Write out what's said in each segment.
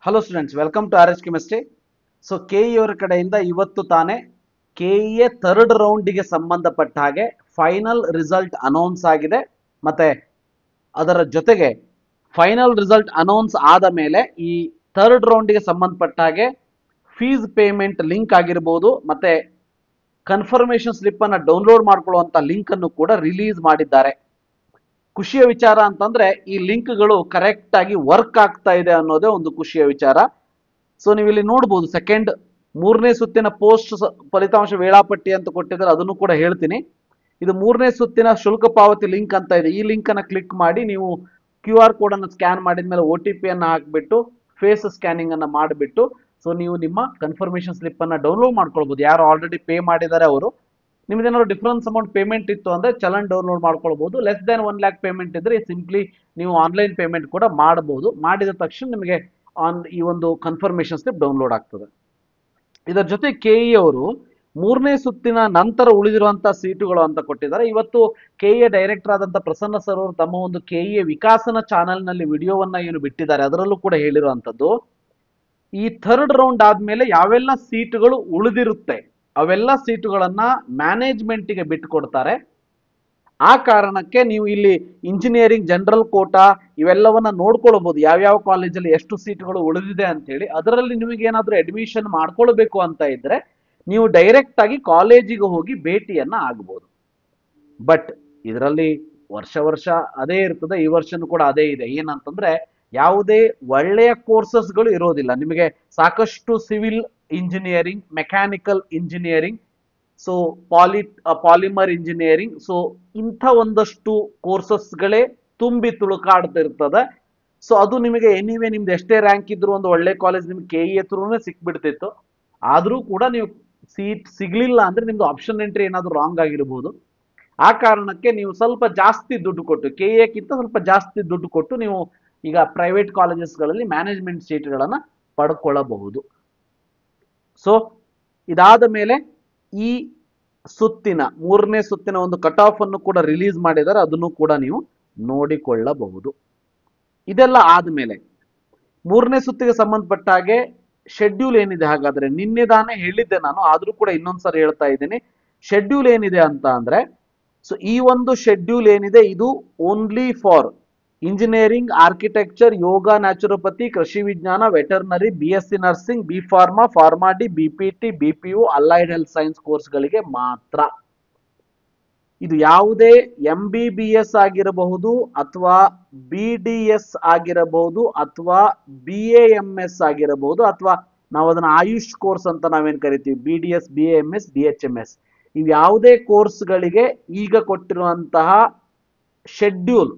Hello students, welcome to R H chemistry. So KEA ಅವರ ಕಡೆಯಿಂದ ಇವತ್ತು ತಾನೇ ಕೆಇಎ ಥರ್ಡ್ ರೌಂಡಿಗೆ ಸಂಬಂಧಪಟ್ಟ ಹಾಗೆ ಫೈನಲ್ ರಿಸಲ್ಟ್ ಅನೌನ್ಸ್ ಆಗಿದೆ. ಮತ್ತೆ ಅದರ ಜೊತೆಗೆ ಫೈನಲ್ ರಿಸಲ್ಟ್ ಅನೌನ್ಸ್ ಆದ ಮೇಲೆ ಈ ಥರ್ಡ್ ರೌಂಡಿಗೆ ಸಂಬಂಧಪಟ್ಟ ಹಾಗೆ ಫೀಸ್ ಪೇಮೆಂಟ್ ಲಿಂಕ್ ಆಗಿರ್ಬೋದು, ಮತ್ತೆ ಕನ್ಫರ್ಮೇಷನ್ ಸ್ಲಿಪ್ ಅನ್ನ ಡೌನ್ಲೋಡ್ ಮಾಡ್ಕೊಳ್ಳುವಂತ ಲಿಂಕ್ ಅನ್ನು ಕೂಡ ರಿಲೀಸ್ ಮಾಡಿದ್ದಾರೆ. ಖುಷಿಯ ವಿಚಾರ ಅಂತಂದ್ರೆ ಈ ಲಿಂಕ್ಗಳು ಕರೆಕ್ಟ್ ಆಗಿ ವರ್ಕ್ ಆಗ್ತಾ ಇದೆ ಅನ್ನೋದೇ ಒಂದು ಖುಷಿಯ ವಿಚಾರ. ಸೊ ನೀವು ಇಲ್ಲಿ ನೋಡಬಹುದು, ಮೂರನೇ ಸುತ್ತಿನ ಪೋಸ್ಟ್ ಫಲಿತಾಂಶ ವೇಳಾಪಟ್ಟಿ ಅಂತ ಕೊಟ್ಟಿದ್ದಾರೆ, ಅದನ್ನು ಕೂಡ ಹೇಳ್ತೀನಿ. ಇದು ಮೂರನೇ ಸುತ್ತಿನ ಶುಲ್ಕ ಪಾವತಿ ಲಿಂಕ್ ಅಂತ ಇದೆ. ಈ ಲಿಂಕ್ ಅನ್ನ ಕ್ಲಿಕ್ ಮಾಡಿ ನೀವು QR ಕೋಡ್ ಅನ್ನು ಸ್ಕ್ಯಾನ್ ಮಾಡಿದ ಮೇಲೆ OTP ಅನ್ನ ಹಾಕ್ಬಿಟ್ಟು ಫೇಸ್ ಸ್ಕ್ಯಾನಿಂಗ್ ಅನ್ನ ಮಾಡಿಬಿಟ್ಟು ಸೊ ನೀವು ನಿಮ್ಮ ಕನ್ಫರ್ಮೇಷನ್ ಸ್ಲಿಪ್ ಅನ್ನ ಡೌನ್ಲೋಡ್ ಮಾಡ್ಕೊಳ್ಬಹುದು. ಯಾರು ಆಲ್ರೆಡಿ ಪೇ ಮಾಡಿದ್ದಾರೆ ಅವರು, ನಿಮ್ದೇನಾದ್ರು ಡಿಫರೆನ್ಸ್ ಅಮೌಂಟ್ ಪೇಮೆಂಟ್ ಇತ್ತು ಅಂದ್ರೆ ಚಲನ್ ಡೌನ್ಲೋಡ್ ಮಾಡ್ಕೊಳ್ಬಹುದು. ಲೆಸ್ ದನ್ 1 lakh ಪೇಮೆಂಟ್ ಇದ್ರೆ ಸಿಂಪ್ಲಿ ನೀವು ಆನ್ಲೈನ್ ಪೇಮೆಂಟ್ ಕೂಡ ಮಾಡಬಹುದು. ಮಾಡಿದ ತಕ್ಷಣ ನಿಮಗೆ ಈ ಒಂದು ಕನ್ಫರ್ಮೇಷನ್ ಸ್ಲಿಪ್ ಡೌನ್ಲೋಡ್ ಆಗ್ತದೆ. ಇದರ ಜೊತೆ ಕೆಇ ಅವರು ಮೂರನೇ ಸುತ್ತಿನ ನಂತರ ಉಳಿದಿರುವಂತಹ ಸೀಟುಗಳು ಅಂತ ಕೊಟ್ಟಿದ್ದಾರೆ. ಇವತ್ತು ಕೆಇಎ ಡೈರೆಕ್ಟರ್ ಆದಂತ ಪ್ರಸನ್ನ ಸರ್ ಅವರು ತಮ್ಮ ಒಂದು ಕೆಇಎ ವಿಕಾಸನ ಚಾನೆಲ್ ನಲ್ಲಿ ವಿಡಿಯೋವನ್ನ ಏನು ಬಿಟ್ಟಿದ್ದಾರೆ ಅದರಲ್ಲೂ ಕೂಡ ಹೇಳಿರುವಂತದ್ದು, ಈ ಥರ್ಡ್ ರೌಂಡ್ ಆದ್ಮೇಲೆ ಯಾವೆಲ್ಲ ಸೀಟುಗಳು ಉಳಿದಿರುತ್ತೆ ಅವೆಲ್ಲ ಸೀಟುಗಳನ್ನ ಮ್ಯಾನೇಜ್ಮೆಂಟ್ಗೆ ಬಿಟ್ಟುಕೊಡ್ತಾರೆ. ಆ ಕಾರಣಕ್ಕೆ ನೀವು ಇಲ್ಲಿ ಇಂಜಿನಿಯರಿಂಗ್ ಜನರಲ್ ಕೋಟಾ ಇವೆಲ್ಲವನ್ನ ನೋಡ್ಕೊಳ್ಬಹುದು, ಯಾವ್ಯಾವ ಕಾಲೇಜಲ್ಲಿ ಎಷ್ಟು ಸೀಟುಗಳು ಉಳಿದಿದೆ ಅಂತ ಹೇಳಿ. ಅದರಲ್ಲಿ ನಿಮಗೆ ಏನಾದ್ರೂ ಅಡ್ಮಿಷನ್ ಮಾಡ್ಕೊಳ್ಬೇಕು ಅಂತ ಇದ್ರೆ ನೀವು ಡೈರೆಕ್ಟ್ ಆಗಿ ಕಾಲೇಜಿಗೆ ಹೋಗಿ ಭೇಟಿಯನ್ನ ಆಗಬಹುದು. ಬಟ್ ಇದರಲ್ಲಿ ವರ್ಷ ಅದೇ ಇರ್ತದೆ, ಈ ವರ್ಷನೂ ಕೂಡ ಅದೇ ಇದೆ. ಏನಂತಂದ್ರೆ ಯಾವುದೇ ಒಳ್ಳೆಯ ಕೋರ್ಸಸ್ಗಳು ಇರೋದಿಲ್ಲ. ನಿಮಗೆ ಸಾಕಷ್ಟು civil engineering, mechanical engineering, so polymer engineering, so ಇಂಥ ಒಂದಷ್ಟು ಕೋರ್ಸಸ್ಗಳೇ ತುಂಬಿ ತುಳುಕಾಡ್ತಿರ್ತದೆ. ಸೊ ಅದು ನಿಮಗೆ ಎನಿವೇ ನಿಮ್ದು ಎಷ್ಟೇ ರ್ಯಾಂಕ್ ಇದ್ರು ಒಂದು ಒಳ್ಳೆ ಕಾಲೇಜ್ ನಿಮ್ಗೆ ಕೆಇಎ ಥ್ರೂನೇ ಸಿಕ್ಬಿಡ್ತಿತ್ತು. ಆದ್ರೂ ಕೂಡ ನೀವು ಸೀಟ್ ಸಿಗ್ಲಿಲ್ಲ ಅಂದ್ರೆ ನಿಮ್ದು ಆಪ್ಷನ್ ಎಂಟ್ರಿ ಏನಾದ್ರು ರಾಂಗ್ ಆಗಿರ್ಬೋದು. ಆ ಕಾರಣಕ್ಕೆ ನೀವು ಸ್ವಲ್ಪ ಜಾಸ್ತಿ ದುಡ್ಡು ಕೊಟ್ಟು, ಕೆಇಎಕ್ಕಿಂತ ಸ್ವಲ್ಪ ಜಾಸ್ತಿ ದುಡ್ಡು ಕೊಟ್ಟು ನೀವು ಈಗ ಪ್ರೈವೇಟ್ ಕಾಲೇಜಸ್ಗಳಲ್ಲಿ ಮ್ಯಾನೇಜ್ಮೆಂಟ್ ಸೀಟ್ಗಳನ್ನ ಪಡ್ಕೊಳ್ಳಬಹುದು. ಸೊ ಇದಾದ ಮೇಲೆ ಈ ಸುತ್ತಿನ ಮೂರನೇ ಸುತ್ತಿನ ಒಂದು ಕಟ್ ಆಫ್ ಅನ್ನು ಕೂಡ ರಿಲೀಸ್ ಮಾಡಿದ್ದಾರೆ, ಅದನ್ನು ಕೂಡ ನೀವು ನೋಡಿಕೊಳ್ಳಬಹುದು. ಇದೆಲ್ಲ ಆದ್ಮೇಲೆ ಮೂರನೇ ಸುತ್ತಿಗೆ ಸಂಬಂಧಪಟ್ಟ ಹಾಗೆ ಶೆಡ್ಯೂಲ್ ಏನಿದೆ, ಹಾಗಾದ್ರೆ ನಿನ್ನೆ ತಾನೇ ಹೇಳಿದ್ದೆ ನಾನು, ಆದ್ರೂ ಕೂಡ ಇನ್ನೊಂದ್ಸರಿ ಹೇಳ್ತಾ ಇದ್ದೀನಿ. ಶೆಡ್ಯೂಲ್ ಏನಿದೆ ಅಂತ ಅಂದ್ರೆ, ಸೊ ಈ ಒಂದು ಶೆಡ್ಯೂಲ್ ಏನಿದೆ ಇದು only for engineering, architecture, yoga, naturopathy, ಕೃಷಿ ವಿಜ್ಞಾನ, veterinary, BSc nursing, B pharma, pharm D, BPT, BPU, allied health science ಕೋರ್ಸ್ಗಳಿಗೆ ಮಾತ್ರ. ಇದು ಯಾವುದೇ MBBS ಆಗಿರಬಹುದು ಅಥವಾ BDS ಆಗಿರಬಹುದು ಅಥವಾ BAMS ಆಗಿರಬಹುದು ಅಥವಾ ನಾವು ಅದನ್ನ ಆಯುಷ್ ಕೋರ್ಸ್ ಅಂತ ನಾವೇನ್ ಕರಿತೀವಿ, BDS, BAMS, BHMS, ಇವು ಯಾವುದೇ ಕೋರ್ಸ್ಗಳಿಗೆ ಈಗ ಕೊಟ್ಟಿರುವಂತಹ ಶೆಡ್ಯೂಲ್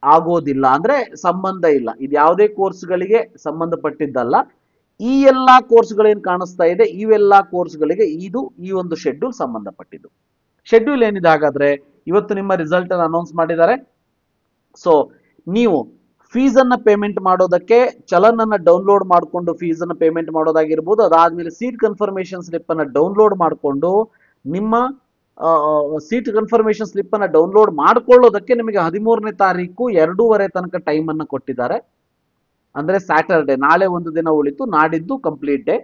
ಆಗೋದಿಲ್ಲ, ಅಂದ್ರೆ ಸಂಬಂಧ ಇಲ್ಲ. ಇದು ಯಾವುದೇ ಕೋರ್ಸ್ಗಳಿಗೆ ಸಂಬಂಧಪಟ್ಟಿದ್ದಲ್ಲ. ಈ ಎಲ್ಲಾ ಕೋರ್ಸ್ಗಳೇನು ಕಾಣಿಸ್ತಾ ಇದೆ ಇವೆಲ್ಲಾ ಕೋರ್ಸ್ಗಳಿಗೆ ಈ ಒಂದು ಶೆಡ್ಯೂಲ್ ಸಂಬಂಧಪಟ್ಟಿದ್ದು. ಶೆಡ್ಯೂಲ್ ಏನಿದೆ ಹಾಗಾದ್ರೆ, ಇವತ್ತು ನಿಮ್ಮ ರಿಸಲ್ಟ್ ಅನ್ನು ಅನೌನ್ಸ್ ಮಾಡಿದ್ದಾರೆ. ಸೊ ನೀವು ಫೀಸ್ ಅನ್ನ ಪೇಮೆಂಟ್ ಮಾಡೋದಕ್ಕೆ ಚಲನ್ ಅನ್ನ ಡೌನ್ಲೋಡ್ ಮಾಡಿಕೊಂಡು ಫೀಸ್ ಅನ್ನ ಪೇಮೆಂಟ್ ಮಾಡೋದಾಗಿರ್ಬೋದು, ಅದಾದ್ಮೇಲೆ ಸೀಟ್ ಕನ್ಫರ್ಮೇಷನ್ ಸ್ಲಿಪ್ ಅನ್ನ ಡೌನ್ಲೋಡ್ ಮಾಡಿಕೊಂಡು ನಿಮ್ಮ ಸೀಟ್ ಕನ್ಫರ್ಮೇಷನ್ ಸ್ಲಿಪ್ ಅನ್ನ ಡೌನ್ಲೋಡ್ ಮಾಡ್ಕೊಳ್ಳೋದಕ್ಕೆ ನಿಮಗೆ 13ನೇ ತಾರೀಕು 2:30 ತನಕ ಟೈಮ್ ಅನ್ನ ಕೊಟ್ಟಿದ್ದಾರೆ. ಅಂದ್ರೆ ಸ್ಯಾಟರ್ಡೆ, ನಾಳೆ ಒಂದು ದಿನ ಉಳಿತು, ನಾಡಿದ್ದು ಕಂಪ್ಲೀಟ್ ಡೇ.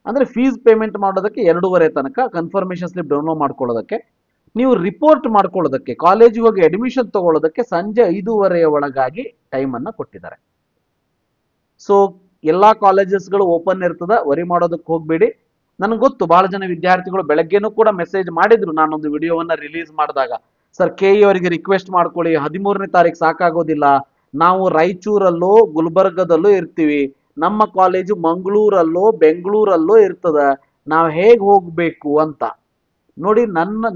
ಅಂದ್ರೆ ಫೀಸ್ ಪೇಮೆಂಟ್ ಮಾಡೋದಕ್ಕೆ 2:30 ತನಕ, ಕನ್ಫರ್ಮೇಷನ್ ಸ್ಲಿಪ್ ಡೌನ್ಲೋಡ್ ಮಾಡ್ಕೊಳ್ಳೋದಕ್ಕೆ, ನೀವು ರಿಪೋರ್ಟ್ ಮಾಡ್ಕೊಳ್ಳೋದಕ್ಕೆ ಕಾಲೇಜಿಗೆ ಹೋಗಿ ಅಡ್ಮಿಷನ್ ತಗೊಳ್ಳೋದಕ್ಕೆ ಸಂಜೆ 5:30 ಒಳಗಾಗಿ ಟೈಮ್ ಅನ್ನ ಕೊಟ್ಟಿದ್ದಾರೆ. ಸೊ ಎಲ್ಲಾ ಕಾಲೇಜಸ್ಗಳು ಓಪನ್ ಇರ್ತದ, ವರಿ ಮಾಡೋದಕ್ಕೆ ಹೋಗ್ಬೇಡಿ. ನನಗೆ ಗೊತ್ತು ಬಹಳ ಜನ ವಿದ್ಯಾರ್ಥಿಗಳು ಬೆಳಗ್ಗೆನೂ ಕೂಡ ಮೆಸೇಜ್ ಮಾಡಿದ್ರು, ನಾನೊಂದು ವಿಡಿಯೋವನ್ನ ರಿಲೀಸ್ ಮಾಡಿದಾಗ, ಸರ್ ಕೆಇ ಅವರಿಗೆ ರಿಕ್ವೆಸ್ಟ್ ಮಾಡ್ಕೊಳ್ಳಿ, 13ನೇ ತಾರೀಕು ಸಾಕಾಗೋದಿಲ್ಲ, ನಾವು ರಾಯಚೂರಲ್ಲೋ ಗುಲ್ಬರ್ಗದಲ್ಲೋ ಇರ್ತೀವಿ, ನಮ್ಮ ಕಾಲೇಜು ಮಂಗಳೂರಲ್ಲೋ ಬೆಂಗಳೂರಲ್ಲೋ ಇರ್ತದ, ನಾವು ಹೇಗೆ ಹೋಗ್ಬೇಕು ಅಂತ. ನೋಡಿ,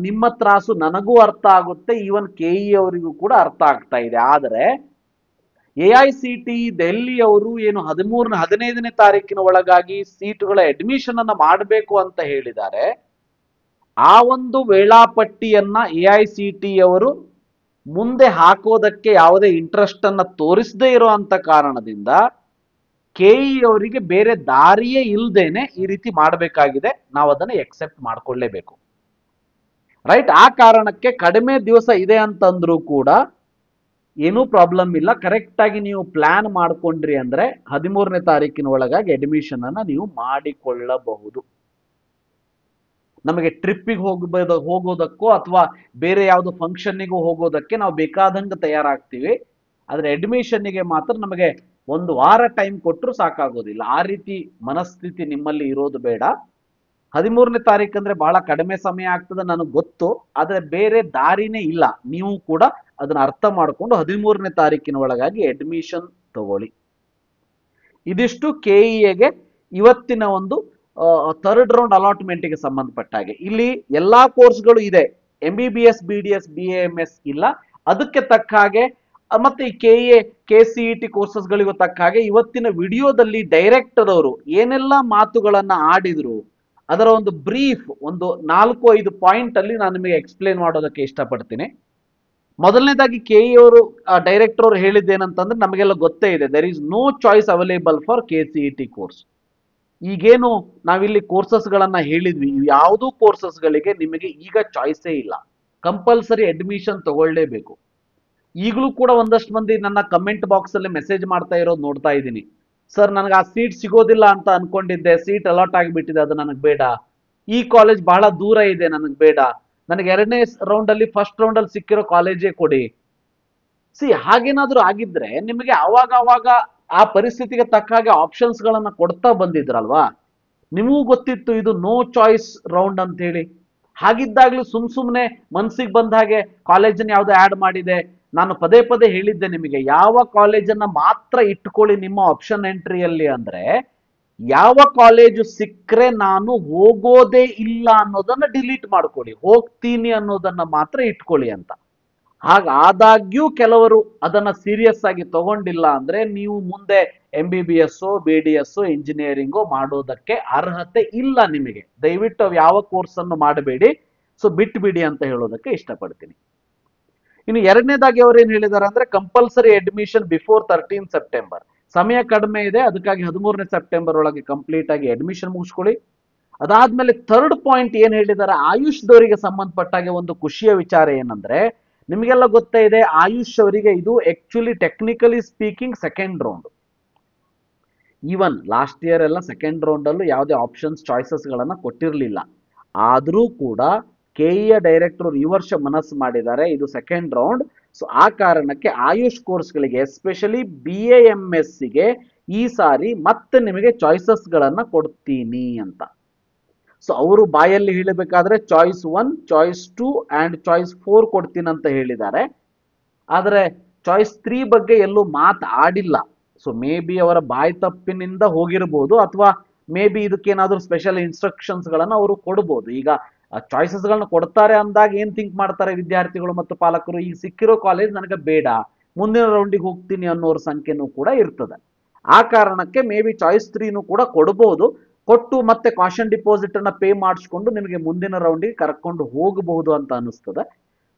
ನಿಮ್ಮ ತ್ರಾಸು ನನಗೂ ಅರ್ಥ ಆಗುತ್ತೆ, ಈವನ್ ಕೆಇ ಅವರಿಗೂ ಕೂಡ ಅರ್ಥ ಆಗ್ತಾ ಇದೆ. ಆದರೆ AICTE ಡೆಲ್ಲಿ ಅವರು ಏನು 15ನೇ ತಾರೀಕಿನ ಒಳಗಾಗಿ ಸೀಟುಗಳ ಅಡ್ಮಿಷನ್ ಅನ್ನ ಮಾಡಬೇಕು ಅಂತ ಹೇಳಿದ್ದಾರೆ. ಆ ಒಂದು ವೇಳಾಪಟ್ಟಿಯನ್ನ AICTE ಅವರು ಮುಂದೆ ಹಾಕೋದಕ್ಕೆ ಯಾವುದೇ ಇಂಟ್ರೆಸ್ಟ್ ಅನ್ನ ತೋರಿಸದೇ ಇರುವಂತ ಕಾರಣದಿಂದ ಕೆಇ ಅವರಿಗೆ ಬೇರೆ ದಾರಿಯೇ ಇಲ್ದೇನೆ ಈ ರೀತಿ ಮಾಡಬೇಕಾಗಿದೆ. ನಾವು ಅದನ್ನ ಎಕ್ಸೆಪ್ಟ್ ಮಾಡ್ಕೊಳ್ಳೇಬೇಕು, ರೈಟ್? ಆ ಕಾರಣಕ್ಕೆ ಕಡಿಮೆ ದಿವಸ ಇದೆ ಅಂತಂದ್ರೂ ಕೂಡ ಏನೂ ಪ್ರಾಬ್ಲಮ್ ಇಲ್ಲ. ಕರೆಕ್ಟ್ ಆಗಿ ನೀವು ಪ್ಲಾನ್ ಮಾಡ್ಕೊಂಡ್ರಿ ಅಂದ್ರೆ 13ನೇ ತಾರೀಕಿನ ಒಳಗಾಗಿ ಅಡ್ಮಿಷನ್ ಅನ್ನ ನೀವು ಮಾಡಿಕೊಳ್ಳಬಹುದು. ನಮಗೆ ಟ್ರಿಪ್ಪಿಗೆ ಹೋಗೋದಕ್ಕೋ ಅಥವಾ ಬೇರೆ ಯಾವ್ದು ಫಂಕ್ಷನ್ನಿಗೂ ಹೋಗೋದಕ್ಕೆ ನಾವು ಬೇಕಾದಂಗೆ ತಯಾರಾಗ್ತೀವಿ. ಆದ್ರೆ ಅಡ್ಮಿಷನ್ನಿಗೆ ಮಾತ್ರ ನಮಗೆ ಒಂದು ವಾರ ಟೈಮ್ ಕೊಟ್ಟರು ಸಾಕಾಗೋದಿಲ್ಲ. ಆ ರೀತಿ ಮನಸ್ಥಿತಿ ನಿಮ್ಮಲ್ಲಿ ಇರೋದು ಬೇಡ. 13ನೇ ತಾರೀಕು ಅಂದ್ರೆ ಬಹಳ ಕಡಿಮೆ ಸಮಯ ಆಗ್ತದೆ ನನಗೆ ಗೊತ್ತು, ಆದ್ರೆ ಬೇರೆ ದಾರಿನೇ ಇಲ್ಲ. ನೀವು ಕೂಡ ಅದನ್ನ ಅರ್ಥ ಮಾಡಿಕೊಂಡು 13ನೇ ತಾರೀಕಿನ ಒಳಗಾಗಿ ಅಡ್ಮಿಷನ್ ತಗೊಳ್ಳಿ. ಇದಿಷ್ಟು ಕೆಇಎಗೆ ಇವತ್ತಿನ ಒಂದು ಥರ್ಡ್ ರೌಂಡ್ ಅಲಾಟ್ಮೆಂಟ್ಗೆ ಸಂಬಂಧಪಟ್ಟ ಹಾಗೆ. ಇಲ್ಲಿ ಎಲ್ಲಾ ಕೋರ್ಸ್ಗಳು ಇದೆ, MBBS BDS BAMS ಇಲ್ಲ. ಅದಕ್ಕೆ ತಕ್ಕ ಹಾಗೆ ಮತ್ತೆ ಈ ಕೆಇಎ KCET ಕೋರ್ಸಸ್ಗಳಿಗೂ ತಕ್ಕ ಹಾಗೆ ಇವತ್ತಿನ ವಿಡಿಯೋದಲ್ಲಿ ಡೈರೆಕ್ಟರ್ ಅವರು ಏನೆಲ್ಲ ಮಾತುಗಳನ್ನ ಆಡಿದ್ರು ಅದರ ಒಂದು ಬ್ರೀಫ್, ಒಂದು 4-5 ಪಾಯಿಂಟ್ ಅಲ್ಲಿ ನಾನು ನಿಮಗೆ ಎಕ್ಸ್ಪ್ಲೇನ್ ಮಾಡೋದಕ್ಕೆ ಇಷ್ಟಪಡ್ತೀನಿ. ಮೊದಲನೇದಾಗಿ ಕೆಇ ಅವರು ಡೈರೆಕ್ಟರ್ ಅವರು ಹೇಳಿದ್ದೇನಂತಂದ್ರೆ ನಮಗೆಲ್ಲ ಗೊತ್ತೇ ಇದೆ, there is no choice available for KCET course. ಈಗೇನು ನಾವಿಲ್ಲಿ ಕೋರ್ಸಸ್ಗಳನ್ನ ಹೇಳಿದ್ವಿ, ಯಾವುದೂ ಕೋರ್ಸಸ್ಗಳಿಗೆ ನಿಮಗೆ ಈಗ ಚಾಯ್ಸೇ ಇಲ್ಲ, ಕಂಪಲ್ಸರಿ ಅಡ್ಮಿಷನ್ ತಗೊಳ್ಳೇಬೇಕು. ಈಗಲೂ ಕೂಡ ಒಂದಷ್ಟು ಮಂದಿ ನನ್ನ ಕಮೆಂಟ್ ಬಾಕ್ಸ್ ಅಲ್ಲಿ ಮೆಸೇಜ್ ಮಾಡ್ತಾ ಇರೋದು ನೋಡ್ತಾ ಇದ್ದೀನಿ. ಸರ್ ನನಗೆ ಆ ಸೀಟ್ ಸಿಗೋದಿಲ್ಲ ಅಂತ ಅನ್ಕೊಂಡಿದ್ದೆ, ಸೀಟ್ ಅಲಾಟ್ ಆಗಿಬಿಟ್ಟಿದೆ, ಅದು ನನಗೆ ಬೇಡ. ಈ ಕಾಲೇಜ್ ಬಹಳ ದೂರ ಇದೆ, ನನಗೆ ಬೇಡ. ನನಗೆ 2ನೇ ರೌಂಡ್ ಅಲ್ಲಿ ಫಸ್ಟ್ ರೌಂಡ್ ಅಲ್ಲಿ ಸಿಕ್ಕಿರೋ ಕಾಲೇಜೇ ಕೊಡಿ. ಹಾಗೇನಾದ್ರೂ ಆಗಿದ್ರೆ ನಿಮಗೆ ಅವಾಗ ಆ ಪರಿಸ್ಥಿತಿಗೆ ತಕ್ಕ ಹಾಗೆ ಆಪ್ಷನ್ಸ್ ಗಳನ್ನ ಕೊಡ್ತಾ ಬಂದಿದ್ರಲ್ವಾ. ನಿಮಗೂ ಗೊತ್ತಿತ್ತು ಇದು ನೋ ಚಾಯ್ಸ್ ರೌಂಡ್ ಅಂತ ಹೇಳಿ. ಹಾಗಿದ್ದಾಗ್ಲೂ ಸುಮ್ನೆ ಮನ್ಸಿಗೆ ಬಂದ ಹಾಗೆ ಕಾಲೇಜನ್ನು ಯಾವ್ದು ಆಡ್ ಮಾಡಿದೆ. ನಾನು ಪದೇ ಪದೇ ಹೇಳಿದ್ದೆ ನಿಮಗೆ, ಯಾವ ಕಾಲೇಜನ್ನ ಮಾತ್ರ ಇಟ್ಕೊಳ್ಳಿ ನಿಮ್ಮ ಆಪ್ಷನ್ ಎಂಟ್ರಿಯಲ್ಲಿ ಅಂದ್ರೆ, ಯಾವ ಕಾಲೇಜು ಸಿಕ್ಕರೆ ನಾನು ಹೋಗೋದೇ ಇಲ್ಲ ಅನ್ನೋದನ್ನ ಡಿಲೀಟ್ ಮಾಡ್ಕೊಳ್ಳಿ, ಹೋಗ್ತೀನಿ ಅನ್ನೋದನ್ನ ಮಾತ್ರ ಇಟ್ಕೊಳ್ಳಿ ಅಂತ. ಹಾಗಾದಾಗ್ಯೂ ಕೆಲವರು ಅದನ್ನ ಸೀರಿಯಸ್ ಆಗಿ ತಗೊಂಡಿಲ್ಲ ಅಂದ್ರೆ ನೀವು ಮುಂದೆ MBBS BDS ಇಂಜಿನಿಯರಿಂಗು ಮಾಡೋದಕ್ಕೆ ಅರ್ಹತೆ ಇಲ್ಲ ನಿಮಗೆ. ದಯವಿಟ್ಟು ಅವು ಯಾವ ಕೋರ್ಸ್ ಅನ್ನು ಮಾಡಬೇಡಿ, ಬಿಟ್ಬಿಡಿ ಅಂತ ಹೇಳೋದಕ್ಕೆ ಇಷ್ಟಪಡ್ತೀನಿ. ಇನ್ನು ಎರಡನೇದಾಗಿ ಅವ್ರು ಏನ್ ಹೇಳಿದಾರೆ ಅಂದ್ರೆ ಕಂಪಲ್ಸರಿ ಅಡ್ಮಿಷನ್ ಬಿಫೋರ್ 13 ಸೆಪ್ಟೆಂಬರ್. ಸಮಯ ಕಡಿಮೆ ಇದೆ, ಅದಕ್ಕಾಗಿ 13ನೇ ಸೆಪ್ಟೆಂಬರ್ ಒಳಗೆ ಕಂಪ್ಲೀಟ್ ಆಗಿ ಅಡ್ಮಿಷನ್ ಮುಗಿಸ್ಕೊಳ್ಳಿ. ಅದಾದ್ಮೇಲೆ ಥರ್ಡ್ ಪಾಯಿಂಟ್ ಏನ್ ಹೇಳಿದ್ದಾರೆ, ಆಯುಷ್ದವರಿಗೆ ಸಂಬಂಧಪಟ್ಟಾಗೆ ಒಂದು ಖುಷಿಯ ವಿಚಾರ ಏನಂದ್ರೆ, ನಿಮಗೆಲ್ಲ ಗೊತ್ತೇ ಇದೆ ಆಯುಷ್ ಅವರಿಗೆ ಇದು actually technically speaking second round. Even last year ಎಲ್ಲ ಸೆಕೆಂಡ್ ರೌಂಡ್ ಅಲ್ಲೂ ಯಾವುದೇ ಆಪ್ಷನ್ಸ್ ಚಾಯ್ಸಸ್ ಗಳನ್ನ ಕೊಟ್ಟಿರಲಿಲ್ಲ. ಆದರೂ ಕೂಡ ಕೆಇಎ ಡೈರೆಕ್ಟರ್ ಈ ವರ್ಷ ಮನಸ್ಸು ಮಾಡಿದ್ದಾರೆ ಇದು ಸೆಕೆಂಡ್ ರೌಂಡ್. ಆ ಕಾರಣಕ್ಕೆ ಆಯುಷ್ ಕೋರ್ಸ್ಗಳಿಗೆ ಎಸ್ಪೆಷಲಿ BAMS ಗೆ ಈ ಸಾರಿ ಮತ್ತೆ ನಿಮಗೆ ಚಾಯ್ಸಸ್ ಗಳನ್ನ ಕೊಡ್ತೀನಿ ಅಂತ. ಅವರು ಬಾಯಲ್ಲಿ ಹೇಳಬೇಕಾದ್ರೆ ಚಾಯ್ಸ್ 1, ಚಾಯ್ಸ್ 2 ಅಂಡ್ ಚಾಯ್ಸ್ 4 ಕೊಡ್ತೀನಿ ಅಂತ ಹೇಳಿದ್ದಾರೆ. ಆದರೆ ಚಾಯ್ಸ್ 3 ಬಗ್ಗೆ ಎಲ್ಲೂ ಮಾತಾಡಿಲ್ಲ. ಮೇ ಬಿ ಅವರ ಬಾಯಿ ತಪ್ಪಿನಿಂದ ಹೋಗಿರ್ಬೋದು, ಅಥವಾ ಮೇ ಬಿ ಇದಕ್ಕೇನಾದ್ರೂ ಸ್ಪೆಷಲ್ ಇನ್ಸ್ಟ್ರಕ್ಷನ್ಸ್ ಗಳನ್ನ ಅವರು ಕೊಡ್ಬೋದು. ಈಗ ಚಾಯ್ಸಸ್ ಗಳನ್ನ ಕೊಡ್ತಾರೆ ಅಂದಾಗ ಏನ್ ಥಿಂಕ್ ಮಾಡ್ತಾರೆ ವಿದ್ಯಾರ್ಥಿಗಳು ಮತ್ತು ಪಾಲಕರು, ಈಗ ಸಿಕ್ಕಿರೋ ಕಾಲೇಜ್ ನನಗೆ ಬೇಡ, ಮುಂದಿನ ರೌಂಡಿಗೆ ಹೋಗ್ತೀನಿ ಅನ್ನೋರ ಸಂಖ್ಯೆನೂ ಕೂಡ ಇರ್ತದೆ. ಆ ಕಾರಣಕ್ಕೆ ಮೇ ಬಿ ಚಾಯ್ಸ್ 3ನೂ ಕೂಡ ಕೊಡ್ಬೋದು. ಕೊಟ್ಟು ಮತ್ತೆ ಕಾಷನ್ ಡಿಪಾಸಿಟ್ ಅನ್ನ ಪೇ ಮಾಡಿಸ್ಕೊಂಡು ನಿಮಗೆ ಮುಂದಿನ ರೌಂಡಿಗೆ ಕರ್ಕೊಂಡು ಹೋಗಬಹುದು ಅಂತ ಅನಿಸ್ತದೆ.